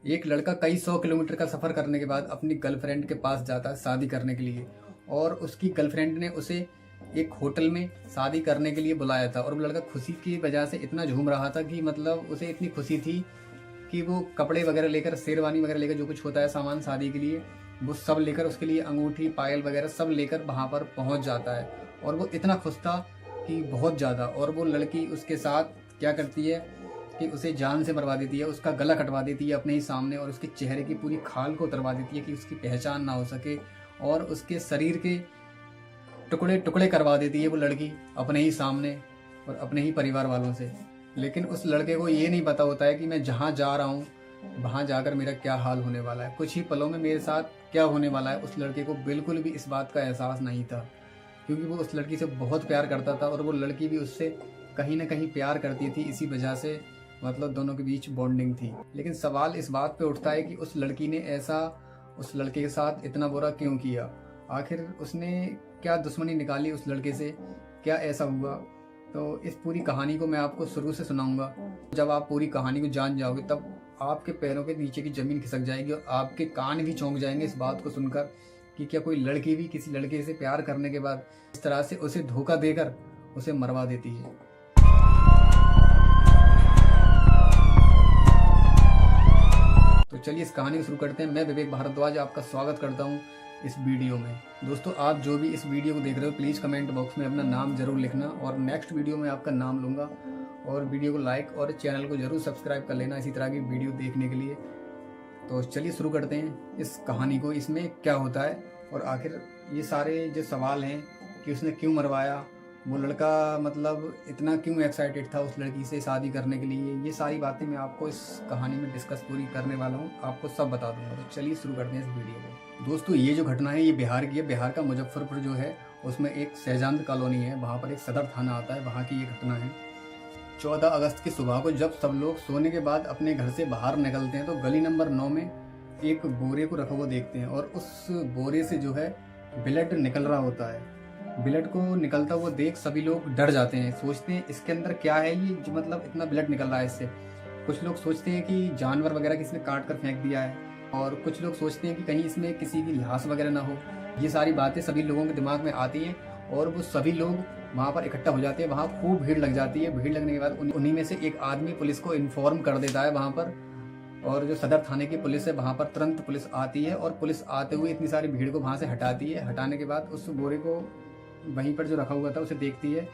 एक लड़का कई 100 किलोमीटर का सफ़र करने के बाद अपनी गर्लफ्रेंड के पास जाता है शादी करने के लिए, और उसकी गर्लफ्रेंड ने उसे एक होटल में शादी करने के लिए बुलाया था। और वो लड़का खुशी की वजह से इतना झूम रहा था कि मतलब उसे इतनी खुशी थी कि वो कपड़े वगैरह लेकर, शेरवानी वगैरह लेकर, जो कुछ होता है सामान शादी के लिए, वो सब लेकर, उसके लिए अंगूठी, पायल वगैरह सब लेकर वहाँ पर पहुँच जाता है। और वो इतना खुश था कि बहुत ज़्यादा। और वो लड़की उसके साथ क्या करती है कि उसे जान से मरवा देती है, उसका गला कटवा देती है अपने ही सामने, और उसके चेहरे की पूरी खाल को उतरवा देती है कि उसकी पहचान ना हो सके, और उसके शरीर के टुकड़े टुकड़े करवा देती है वो लड़की अपने ही सामने और अपने ही परिवार वालों से। लेकिन उस लड़के को ये नहीं पता होता है कि मैं जहाँ जा रहा हूँ वहाँ जाकर मेरा क्या हाल होने वाला है, कुछ ही पलों में मेरे साथ क्या होने वाला है। उस लड़के को बिल्कुल भी इस बात का एहसास नहीं था, क्योंकि वो उस लड़की से बहुत प्यार करता था और वो लड़की भी उससे कहीं ना कहीं प्यार करती थी। इसी वजह से मतलब दोनों के बीच बॉन्डिंग थी। लेकिन सवाल इस बात पे उठता है कि उस लड़की ने ऐसा उस लड़के के साथ इतना बुरा क्यों किया? आखिर उसने क्या दुश्मनी निकाली उस लड़के से? क्या ऐसा हुआ? तो इस पूरी कहानी को मैं आपको शुरू से सुनाऊंगा। जब आप पूरी कहानी को जान जाओगे तब आपके पैरों के नीचे की ज़मीन खिसक जाएगी और आपके कान भी चौंक जाएंगे इस बात को सुनकर कि क्या कोई लड़की भी किसी लड़के से प्यार करने के बाद इस तरह से उसे धोखा देकर उसे मरवा देती है। तो चलिए इस कहानी को शुरू करते हैं। मैं विवेक भारद्वाज आपका स्वागत करता हूँ इस वीडियो में। दोस्तों, आप जो भी इस वीडियो को देख रहे हो प्लीज़ कमेंट बॉक्स में अपना नाम ज़रूर लिखना, और नेक्स्ट वीडियो में आपका नाम लूँगा। और वीडियो को लाइक और चैनल को ज़रूर सब्सक्राइब कर लेना इसी तरह की वीडियो देखने के लिए। तो चलिए शुरू करते हैं इस कहानी को। इसमें क्या होता है और आखिर ये सारे जो सवाल हैं कि उसने क्यों मरवाया, वो लड़का मतलब इतना क्यों एक्साइटेड था उस लड़की से शादी करने के लिए, ये सारी बातें मैं आपको इस कहानी में डिस्कस पूरी करने वाला हूँ, आपको सब बता दूंगा। तो चलिए शुरू करते हैं इस वीडियो को। दोस्तों, ये जो घटना है ये बिहार की है। बिहार का मुजफ्फरपुर जो है उसमें एक शहजाद कॉलोनी है, वहाँ पर एक सदर थाना आता है, वहाँ की ये घटना है। 14 अगस्त की सुबह को जब सब लोग सोने के बाद अपने घर से बाहर निकलते हैं तो गली नंबर 9 में एक बोरे को रखा हुआ देखते हैं, और उस बोरे से जो है ब्लड निकल रहा होता है। ब्लड को निकलता हुआ देख सभी लोग डर जाते हैं, सोचते हैं इसके अंदर क्या है, ये जो मतलब इतना ब्लड निकल रहा है इससे। कुछ लोग सोचते हैं कि जानवर वगैरह किसी ने काट कर फेंक दिया है, और कुछ लोग सोचते हैं कि कहीं इसमें किसी की लाश वगैरह ना हो। ये सारी बातें सभी लोगों के दिमाग में आती हैं, और वो सभी लोग वहाँ पर इकट्ठा हो जाते हैं। वहाँ खूब भीड़ लग जाती है। भीड़ लगने के बाद उन्हीं में से एक आदमी पुलिस को इन्फॉर्म कर देता है वहाँ पर, और जो सदर थाने की पुलिस है वहाँ पर तुरंत पुलिस आती है, और पुलिस आते हुए इतनी सारी भीड़ को वहाँ से हटाती है। हटाने के बाद उस बोरे को वहीं पर जो रखा हुआ था उसे देखती है।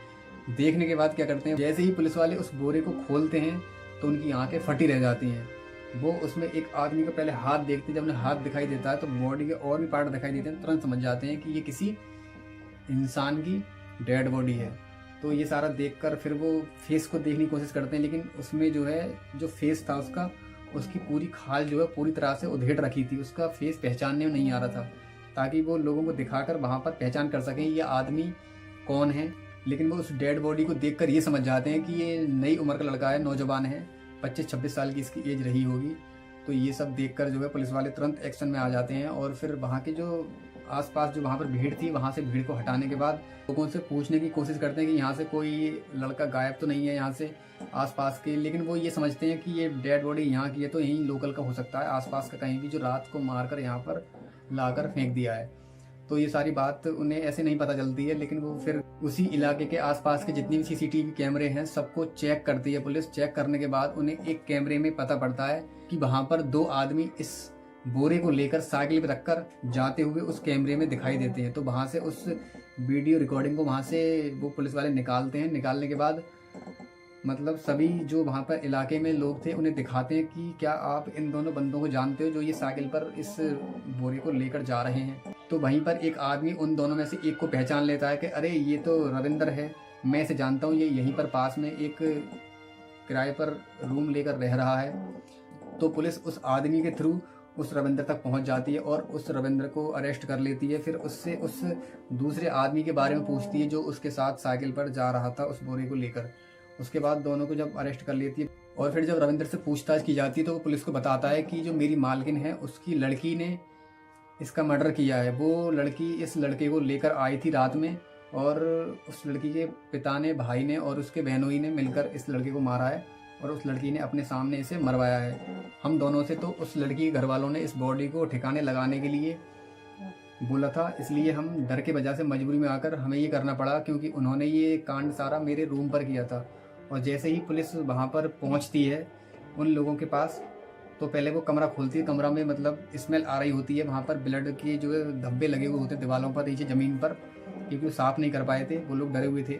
देखने के बाद क्या करते हैं, जैसे ही पुलिस वाले उस बोरे को खोलते हैं तो उनकी आंखें फटी रह जाती हैं। वो उसमें एक आदमी को पहले हाथ देखते हैं, जब उन्हें हाथ दिखाई देता है तो बॉडी के और भी पार्ट दिखाई देते हैं, तुरंत समझ जाते हैं कि ये किसी इंसान की डेड बॉडी है। तो ये सारा देखकर फिर वो फेस को देखने की कोशिश करते हैं, लेकिन उसमें जो है जो फेस था उसका, उसकी पूरी खाल जो है पूरी तरह से उधेड़ रखी थी। उसका फेस पहचानने में नहीं आ रहा था, ताकि वो लोगों को दिखाकर वहाँ पर पहचान कर सकें ये आदमी कौन है। लेकिन वो उस डेड बॉडी को देखकर ये समझ जाते हैं कि ये नई उम्र का लड़का है, नौजवान है, 25-26 साल की इसकी एज रही होगी। तो ये सब देखकर जो है पुलिस वाले तुरंत एक्शन में आ जाते हैं, और फिर वहाँ के जो आसपास जो वहाँ पर भीड़ थी वहाँ से भीड़ को हटाने के बाद लोगों से पूछने की कोशिश करते हैं कि यहाँ से कोई लड़का गायब तो नहीं है यहाँ से आसपास के। लेकिन वो ये समझते हैं कि ये डेड बॉडी यहाँ की है तो यहीं लोकल का हो सकता है, आसपास का कहीं भी जो रात को मारकर यहाँ पर लाकर फेंक दिया है। तो ये सारी बात उन्हें ऐसे नहीं पता चलती है, लेकिन वो फिर उसी इलाके के आसपास के जितने भी सीसीटीवी कैमरे हैं सबको चेक करती है पुलिस। चेक करने के बाद उन्हें एक कैमरे में पता पड़ता है कि वहाँ पर 2 आदमी इस बोरे को लेकर साइकिल पर रखकर जाते हुए उस कैमरे में दिखाई देते हैं। तो वहाँ से उस वीडियो रिकॉर्डिंग को वहाँ से वो पुलिस वाले निकालते हैं। निकालने के बाद मतलब सभी जो वहाँ पर इलाके में लोग थे उन्हें दिखाते हैं कि क्या आप इन दोनों बंदों को जानते हो जो ये साइकिल पर इस बोरे को लेकर जा रहे हैं। तो वहीं पर एक आदमी उन दोनों में से एक को पहचान लेता है कि अरे ये तो रविंदर है, मैं इसे जानता हूँ, ये यहीं पर पास में एक किराए पर रूम लेकर रह रहा है। तो पुलिस उस आदमी के थ्रू उस रविंद्र तक पहुंच जाती है और उस रविंद्र को अरेस्ट कर लेती है। फिर उससे उस दूसरे आदमी के बारे में पूछती है जो उसके साथ साइकिल पर जा रहा था उस बोरे को लेकर। उसके बाद दोनों को जब अरेस्ट कर लेती है और फिर जब रविंद्र से पूछताछ की जाती है तो वो पुलिस को बताता है कि जो मेरी मालकिन है उसकी लड़की ने इसका मर्डर किया है। वो लड़की इस लड़के को लेकर आई थी रात में, और उस लड़की के पिता ने, भाई ने और उसके बहनोई ने मिलकर इस लड़के को मारा है, और उस लड़की ने अपने सामने इसे मरवाया है। हम दोनों से तो उस लड़की के घर वालों ने इस बॉडी को ठिकाने लगाने के लिए बोला था, इसलिए हम डर के वजह से मजबूरी में आकर हमें ये करना पड़ा, क्योंकि उन्होंने ये कांड सारा मेरे रूम पर किया था। और जैसे ही पुलिस वहाँ पर पहुँचती है उन लोगों के पास, तो पहले वो कमरा खोलती है। कमरा में मतलब स्मेल आ रही होती है, वहाँ पर ब्लड के जो है धब्बे लगे हुए होते दीवारों पर, नीचे ज़मीन पर, क्योंकि वो साफ़ नहीं कर पाए थे, वो लोग डरे हुए थे।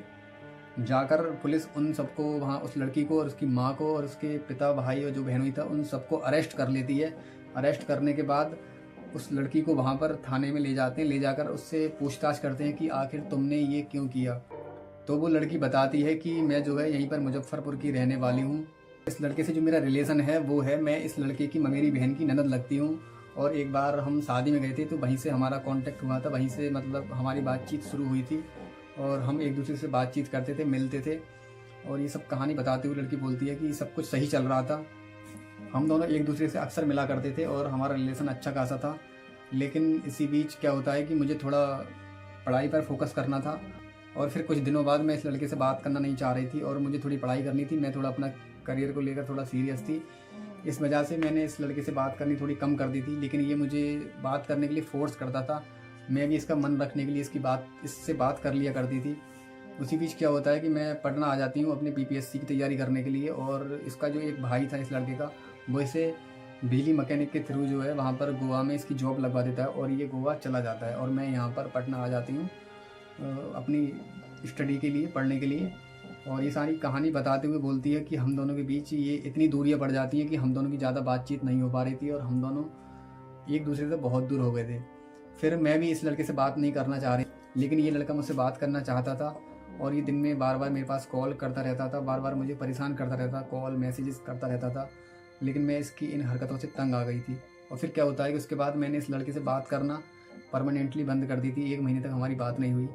जाकर पुलिस उन सबको वहाँ, उस लड़की को और उसकी माँ को और उसके पिता भाई और जो बहनोई था, उन सबको अरेस्ट कर लेती है। अरेस्ट करने के बाद उस लड़की को वहाँ पर थाने में ले जाते हैं। ले जाकर उससे पूछताछ करते हैं कि आखिर तुमने ये क्यों किया। तो वो लड़की बताती है कि मैं जो है यहीं पर मुजफ्फरपुर की रहने वाली हूँ। इस लड़के से जो मेरा रिलेशन है वो है, मैं इस लड़के की मेरी बहन की ननद लगती हूँ। और एक बार हम शादी में गए थे तो वहीं से हमारा कांटेक्ट हुआ था, वहीं से मतलब हमारी बातचीत शुरू हुई थी और हम एक दूसरे से बातचीत करते थे, मिलते थे। और ये सब कहानी बताते हुए लड़की बोलती है कि सब कुछ सही चल रहा था, हम दोनों एक दूसरे से अक्सर मिला करते थे और हमारा रिलेशन अच्छा खासा था। लेकिन इसी बीच क्या होता है कि मुझे थोड़ा पढ़ाई पर फोकस करना था और फिर कुछ दिनों बाद मैं इस लड़के से बात करना नहीं चाह रही थी और मुझे थोड़ी पढ़ाई करनी थी। मैं थोड़ा अपना करियर को लेकर थोड़ा सीरियस थी, इस वजह से मैंने इस लड़के से बात करनी थोड़ी कम कर दी थी। लेकिन ये मुझे बात करने के लिए फोर्स करता था, मैं भी इसका मन रखने के लिए इससे बात कर लिया करती थी। उसी बीच क्या होता है कि मैं पटना आ जाती हूँ अपनी PPSC की तैयारी करने के लिए। और इसका जो एक भाई था इस लड़के का, वो इसे बिजली मैकेनिक के थ्रू जो है वहाँ पर गोवा में इसकी जॉब लगवा देता है और ये गोवा चला जाता है और मैं यहाँ पर पटना आ जाती हूँ अपनी स्टडी के लिए, पढ़ने के लिए। और ये सारी कहानी बताते हुए बोलती है कि हम दोनों के बीच ये इतनी दूरियाँ बढ़ जाती हैं कि हम दोनों की ज़्यादा बातचीत नहीं हो पा रही थी और हम दोनों एक दूसरे से बहुत दूर हो गए थे। फिर मैं भी इस लड़के से बात नहीं करना चाह रही, लेकिन ये लड़का मुझसे बात करना चाहता था और ये दिन में बार बार मेरे पास कॉल करता रहता था, बार बार मुझे परेशान करता रहता, कॉल मैसेजेस करता रहता था। लेकिन मैं इसकी इन हरकतों से तंग आ गई थी। और फिर क्या होता है कि उसके बाद मैंने इस लड़के से बात करना परमानेंटली बंद कर दी थी। 1 महीने तक हमारी बात नहीं हुई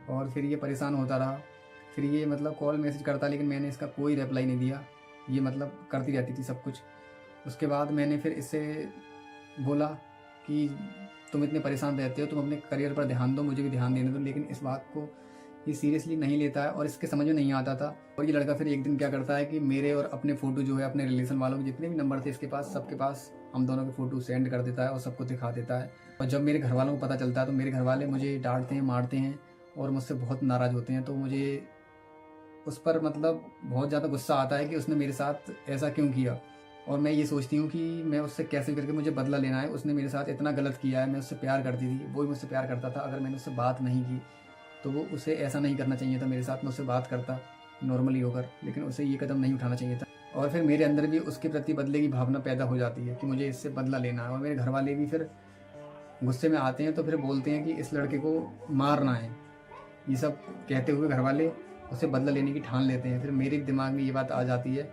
और फिर ये परेशान होता रहा। फिर ये मतलब कॉल मैसेज करता, लेकिन मैंने इसका कोई रिप्लाई नहीं दिया, ये मतलब करती रहती थी सब कुछ। उसके बाद मैंने फिर इससे बोला कि तुम इतने परेशान रहते हो, तुम अपने करियर पर ध्यान दो, मुझे भी ध्यान देने दो। लेकिन इस बात को ये सीरियसली नहीं लेता है और इसके समझ में नहीं आता था। और ये लड़का फिर एक दिन क्या करता है कि मेरे और अपने फ़ोटो जो है, अपने रिलेशन वालों के जितने भी नंबर थे इसके पास, सबके पास हम दोनों के फ़ोटो सेंड कर देता है और सबको दिखा देता है। और जब मेरे घर वालों को पता चलता है तो मेरे घर वाले मुझे डांटते हैं, मारते हैं और मुझसे बहुत नाराज़ होते हैं। तो मुझे उस पर मतलब बहुत ज़्यादा गुस्सा आता है कि उसने मेरे साथ ऐसा क्यों किया। और मैं ये सोचती हूँ कि मैं उससे कैसे करके मुझे बदला लेना है। उसने मेरे साथ इतना गलत किया है, मैं उससे प्यार करती थी, वो भी मुझसे प्यार करता था। अगर मैंने उससे बात नहीं की तो वो उसे ऐसा नहीं करना चाहिए था मेरे साथ, मैं उससे बात करता नॉर्मली होकर, लेकिन उसे ये कदम नहीं उठाना चाहिए था। और फिर मेरे अंदर भी उसके प्रति बदले की भावना पैदा हो जाती है कि मुझे इससे बदला लेना है। और मेरे घर वाले भी फिर गुस्से में आते हैं तो फिर बोलते हैं कि इस लड़के को मारना है। ये सब कहते हुए घर वाले उससे बदला लेने की ठान लेते हैं। फिर मेरे दिमाग में ये बात आ जाती है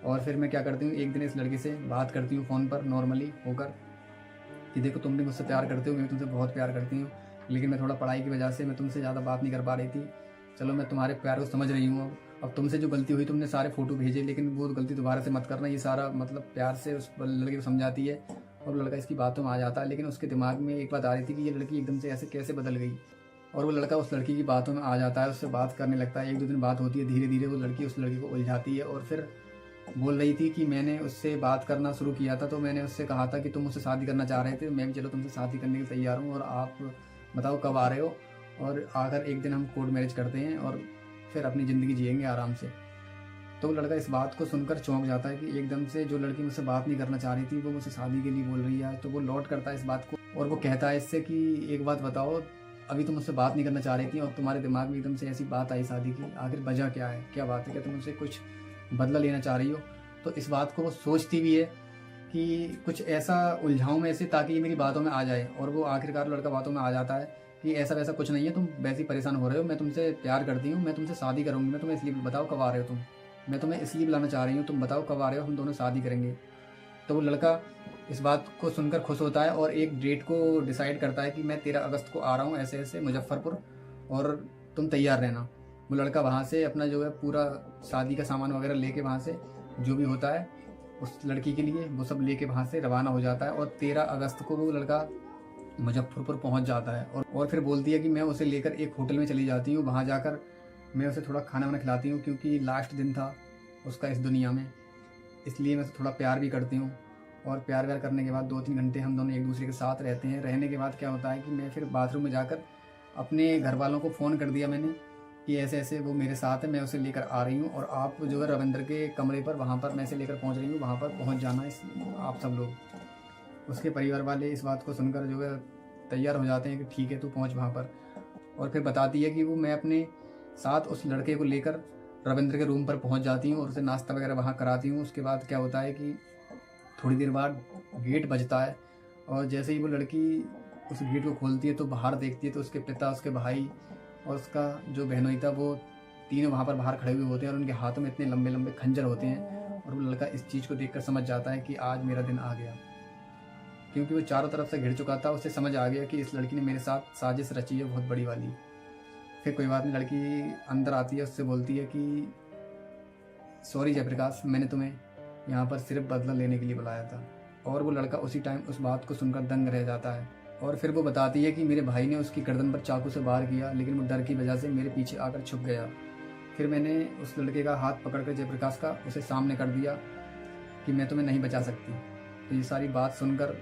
और फिर मैं क्या करती हूँ, एक दिन इस लड़के से बात करती हूँ फ़ोन पर नॉर्मली होकर कि देखो तुम भी मुझसे प्यार करते हो, मैं तुमसे बहुत प्यार करती हूँ, लेकिन मैं थोड़ा पढ़ाई की वजह से मैं तुमसे ज़्यादा बात नहीं कर पा रही थी। चलो मैं तुम्हारे प्यार को समझ रही हूँ। अब तुमसे जो गलती हुई, तुमने सारे फ़ोटो भेजे, लेकिन वो गलती दोबारा से मत करना। ये सारा मतलब प्यार से उस लड़के को समझाती है और लड़का इसकी बातों में आ जाता है। लेकिन उसके दिमाग में एक बात आ रही थी कि ये लड़की एकदम से ऐसे कैसे बदल गई। और वो लड़का उस लड़की की बातों में आ जाता है, उससे बात करने लगता है। 1-2 दिन बात होती है, धीरे धीरे वो लड़की उस लड़के को उलझाती है। और फिर बोल रही थी कि मैंने उससे बात करना शुरू किया था तो मैंने उससे कहा था कि तुम मुझसे शादी करना चाह रहे थे, मैं भी चलो तुमसे शादी करने के लिए तैयार हूँ और आप बताओ कब आ रहे हो, और आकर एक दिन हम कोर्ट मैरिज करते हैं और फिर अपनी ज़िंदगी जिएंगे आराम से। तो लड़का इस बात को सुनकर चौंक जाता है कि एकदम से जो लड़की मुझसे बात नहीं करना चाह रही थी वो मुझसे शादी के लिए बोल रही है। तो वो लौट करता है इस बात को और वो कहता है इससे कि एक बात बताओ, अभी तुम मुझसे बात नहीं करना चाह रही थी और तुम्हारे दिमाग में एकदम से ऐसी बात आई शादी की, आखिर वजह क्या है, क्या बात है, क्या तुम मुझसे कुछ बदला लेना चाह रही हो? तो इस बात को वो सोचती भी है कि कुछ ऐसा उलझाऊं मैं इसे ताकि ये मेरी बातों में आ जाए। और वो आखिरकार लड़का बातों में आ जाता है कि ऐसा वैसा कुछ नहीं है, तुम वैसे ही परेशान हो रहे हो, मैं तुमसे प्यार करती हूँ, मैं तुमसे शादी करूँगी, मैं तुम्हें इसलिए बताओ कब आ रहे हो तुम, मैं तुम्हें इसलिए बुलाना चाह रही हूँ, तुम बताओ कब आ रहे हो, हम दोनों शादी करेंगे। तो वो लड़का इस बात को सुनकर खुश होता है और एक डेट को डिसाइड करता है कि मैं 13 अगस्त को आ रहा हूँ ऐसे ऐसे मुजफ्फरपुर और तुम तैयार रहना। वो लड़का वहाँ से अपना जो है पूरा शादी का सामान वगैरह लेके वहाँ से जो भी होता है उस लड़की के लिए वो सब लेके वहाँ से रवाना हो जाता है। और 13 अगस्त को वो लड़का मुजफ्फरपुर पहुँच जाता है और फिर बोलती है कि मैं उसे लेकर एक होटल में चली जाती हूँ, वहाँ जाकर मैं उसे थोड़ा खाना वाना खिलाती हूँ क्योंकि लास्ट दिन था उसका इस दुनिया में, इसलिए मैं उसे थोड़ा प्यार भी करती हूँ। और प्यार व्यार करने के बाद 2-3 घंटे हम दोनों एक दूसरे के साथ रहते हैं। रहने के बाद क्या होता है कि मैं फिर बाथरूम में जाकर अपने घर वालों को फ़ोन कर दिया मैंने कि ऐसे ऐसे वो मेरे साथ है, मैं उसे लेकर आ रही हूँ और आप जो है रविंद्र के कमरे पर, वहाँ पर मैं इसे लेकर पहुँच रही हूँ, वहाँ पर पहुँच जाना इस आप सब लोग। उसके परिवार वाले इस बात को सुनकर जो है तैयार हो जाते हैं कि ठीक है तू पहुँच वहाँ पर। और फिर बताती है कि वो मैं अपने साथ उस लड़के को लेकर रविंद्र के रूम पर पहुँच जाती हूँ और उसे नाश्ता वगैरह वहाँ कराती हूँ। उसके बाद क्या होता है कि थोड़ी देर बाद गेट बजता है और जैसे ही वो लड़की उस गेट को खोलती है तो बाहर देखती है तो उसके पिता, उसके भाई और उसका जो बहनोई था वो तीनों वहाँ पर बाहर खड़े हुए होते हैं और उनके हाथों में इतने लंबे लंबे खंजर होते हैं। और वो लड़का इस चीज़ को देखकर समझ जाता है कि आज मेरा दिन आ गया, क्योंकि वो चारों तरफ से घिर चुका था। उसे समझ आ गया कि इस लड़की ने मेरे साथ साजिश रची है बहुत बड़ी वाली। फिर कोई बात नहीं, लड़की अंदर आती है, उससे बोलती है कि सॉरी जयप्रकाश, मैंने तुम्हें यहाँ पर सिर्फ बदला लेने के लिए बुलाया था। और वो लड़का उसी टाइम उस बात को सुनकर दंग रह जाता है। और फिर वो बताती है कि मेरे भाई ने उसकी गर्दन पर चाकू से वार किया, लेकिन वो डर की वजह से मेरे पीछे आकर छुप गया। फिर मैंने उस लड़के का हाथ पकड़कर जयप्रकाश का उसे सामने कर दिया कि मैं तुम्हें नहीं बचा सकती। तो ये सारी बात सुनकर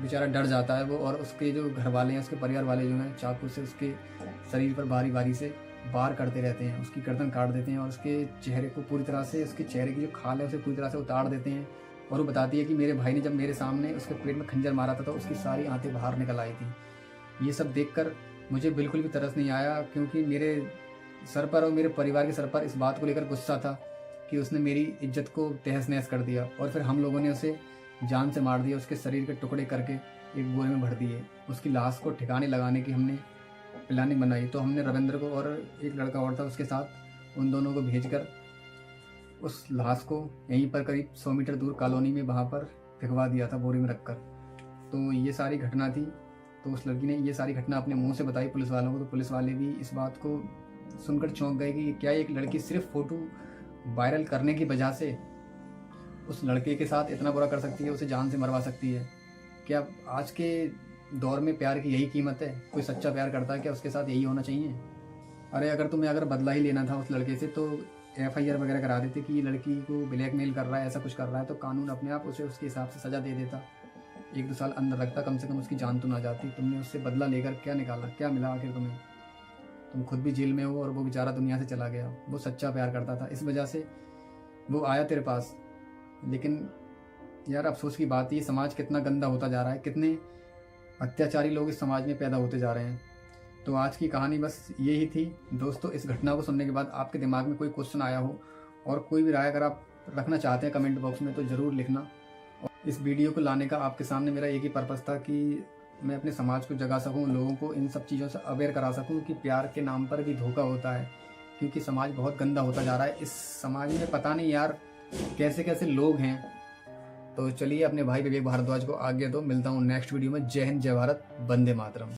बेचारा डर जाता है वो, और उसके जो घर वाले हैं, उसके परिवार वाले जो हैं, चाकू से उसके शरीर पर बारी बारी से वार करते रहते हैं, उसकी गर्दन काट देते हैं और उसके चेहरे को पूरी तरह से, उसके चेहरे की जो खाल है उसे पूरी तरह से उतार देते हैं। और वो बताती है कि मेरे भाई ने जब मेरे सामने उसके पेट में खंजर मारा था तो उसकी सारी आंतें बाहर निकल आई थी। ये सब देखकर मुझे बिल्कुल भी तरस नहीं आया, क्योंकि मेरे सर पर और मेरे परिवार के सर पर इस बात को लेकर गुस्सा था कि उसने मेरी इज्जत को तहस नहस कर दिया। और फिर हम लोगों ने उसे जान से मार दिया, उसके शरीर के टुकड़े करके एक बोरे में भर दिए। उसकी लाश को ठिकाने लगाने की हमने प्लानिंग बनाई। तो हमने रविंद्र को और एक लड़का और था उसके साथ, उन दोनों को भेजकर उस लाश को यहीं पर करीब 100 मीटर दूर कॉलोनी में वहाँ पर फिकवा दिया था बोरी में रखकर। तो ये सारी घटना थी। तो उस लड़की ने ये सारी घटना अपने मुंह से बताई पुलिस वालों को। तो पुलिस वाले भी इस बात को सुनकर चौंक गए कि क्या एक लड़की सिर्फ फ़ोटो वायरल करने की वजह से उस लड़के के साथ इतना बुरा कर सकती है, उसे जान से मरवा सकती है। क्या आज के दौर में प्यार की यही कीमत है? कोई सच्चा प्यार करता है क्या उसके साथ यही होना चाहिए? अरे अगर तुम्हें अगर बदला ही लेना था उस लड़के से तो FIR वगैरह करा देते कि ये लड़की को ब्लैकमेल कर रहा है, ऐसा कुछ कर रहा है, तो कानून अपने आप उसे उसके हिसाब से सज़ा दे देता, 1-2 साल अंदर रखता, कम से कम उसकी जान तो ना जाती। तुमने उससे बदला लेकर क्या निकाला, क्या मिला आखिर तुम्हें? तुम खुद भी जेल में हो और वो बेचारा दुनिया से चला गया। वो सच्चा प्यार करता था, इस वजह से वो आया तेरे पास। लेकिन यार अफसोस की बात, ये समाज कितना गंदा होता जा रहा है, कितने अत्याचारी लोग इस समाज में पैदा होते जा रहे हैं। तो आज की कहानी बस यही थी दोस्तों। इस घटना को सुनने के बाद आपके दिमाग में कोई क्वेश्चन आया हो और कोई भी राय अगर आप रखना चाहते हैं कमेंट बॉक्स में तो ज़रूर लिखना। और इस वीडियो को लाने का आपके सामने मेरा एक ही पर्पज़ था कि मैं अपने समाज को जगा सकूं, लोगों को इन सब चीज़ों से अवेयर करा सकूं कि प्यार के नाम पर भी धोखा होता है, क्योंकि समाज बहुत गंदा होता जा रहा है। इस समाज में पता नहीं यार कैसे कैसे लोग हैं। तो चलिए अपने भाई विवेक भारद्वाज को आगे दो। मिलता हूँ नेक्स्ट वीडियो में। जय हिंद, जय भारत, वंदे मातरम।